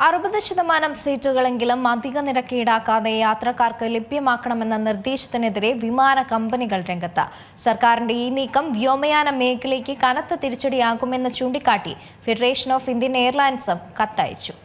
60% സീറ്റുകളെങ്കിലും അധിക നിരക്ക് ഈടാക്കാതെ യാത്രക്കാർക്ക് ലഭ്യമാക്കണമെന്ന നിർദ്ദേശത്തിനെതിരെ വിമാന കമ്പനികൾ രംഗത്ത്. സർക്കാരിന്റെ ഈ നീക്കം വ്യോമയാന മേഖലയ്ക്ക് കനത്ത തിരിച്ചടിയാകുമെന്ന് ചൂണ്ടിക്കാട്ടി ഫെഡറേഷൻ ഓഫ് ഇന്ത്യൻ എയർലൈൻസും കത്തയച്ചു.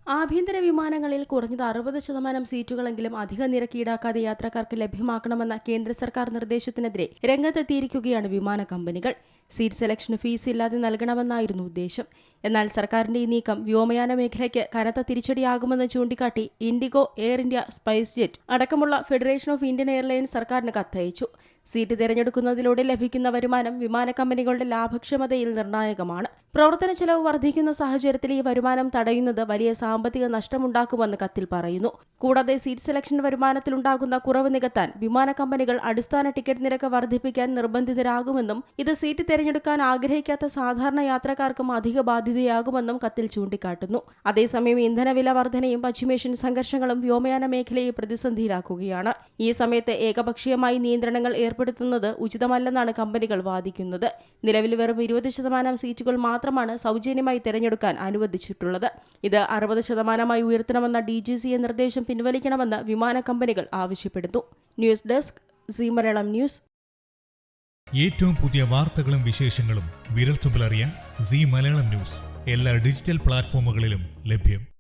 ആഭ്യന്തര വിമാനങ്ങളിൽ കുറഞ്ഞത് 60% സീറ്റുകളെങ്കിലും അധിക നിരക്ക് ഈടാക്കാതെ യാത്രക്കാർക്ക് ലഭ്യമാക്കണമെന്ന കേന്ദ്ര സർക്കാർ നിർദ്ദേശത്തിനെതിരെ രംഗത്തെത്തിയിരിക്കുകയാണ് വിമാന കമ്പനികൾ. സീറ്റ് സെലക്ഷന് ഫീസ് ഇല്ലാതെ നൽകണമെന്നായിരുന്നു ഉദ്ദേശം. എന്നാൽ സർക്കാരിന്റെ ഈ നീക്കം വ്യോമയാന മേഖലയ്ക്ക് കനത്ത തിരിച്ചടിയാകുമെന്ന് ചൂണ്ടിക്കാട്ടി IndiGo, air India, spice jet അടക്കമുള്ള ഫെഡറേഷൻ ഓഫ് ഇന്ത്യൻ എയർലൈൻസ് സർക്കാരിന് കത്തയച്ചു. സീറ്റ് തിരഞ്ഞെടുക്കുന്നതിലൂടെ ലഭിക്കുന്ന വരുമാനം വിമാന കമ്പനികളുടെ ലാഭക്ഷമതയിൽ നിർണായകമാണ്. പ്രവർത്തന ചെലവ് വർദ്ധിക്കുന്ന സാഹചര്യത്തിൽ ഈ വരുമാനം തടയുന്നത് വലിയ സാമ്പത്തിക നഷ്ടമുണ്ടാക്കുമെന്ന് കത്തിൽ പറയുന്നു. കൂടാതെ സീറ്റ് സെലക്ഷൻ വരുമാനത്തിലുണ്ടാകുന്ന കുറവ് നികത്താൻ വിമാന കമ്പനികൾ അടിസ്ഥാന ടിക്കറ്റ് നിരക്ക് വർദ്ധിപ്പിക്കാൻ നിർബന്ധിതരാകുമെന്നും ഇത് സീറ്റ് തിരഞ്ഞെടുക്കാൻ ആഗ്രഹിക്കാത്ത സാധാരണ യാത്രക്കാർക്കും അധിക ബാധ്യതയാകുമെന്നും കത്തിൽ ചൂണ്ടിക്കാട്ടുന്നു. അതേസമയം ഇന്ധനവില വർധനയും പശ്ചിമേഷ്യൻ സംഘർഷങ്ങളും വ്യോമയാന മേഖലയെ പ്രതിസന്ധിയിലാക്കുകയാണ്. ഈ സമയത്ത് ഏകപക്ഷീയമായി നിയന്ത്രണങ്ങൾ ഏർപ്പെടുത്തുന്നത് ഉചിതമല്ലെന്നാണ് കമ്പനികൾ വാദിക്കുന്നത്. നിലവിൽ വെറും 20% സീറ്റുകൾ മാത്രമാണ് സൗജന്യമായി തിരഞ്ഞെടുക്കാൻ അനുവദിച്ചിട്ടുള്ളത്. ഇത് 60% ഉയർത്തണമെന്ന DGCA നിർദ്ദേശം പിൻവലിക്കണമെന്ന് വിമാന കമ്പനികൾ ആവശ്യപ്പെടുന്നു. News desk Zee Malayalam news. ഏറ്റവും പുതിയ വാർത്തകളും വിശേഷങ്ങളും വിരൽത്തുമ്പിലറിയാൻ സീ മലയാളം ന്യൂസ് എല്ലാ ഡിജിറ്റൽ പ്ലാറ്റ്ഫോമുകളിലും ലഭ്യം.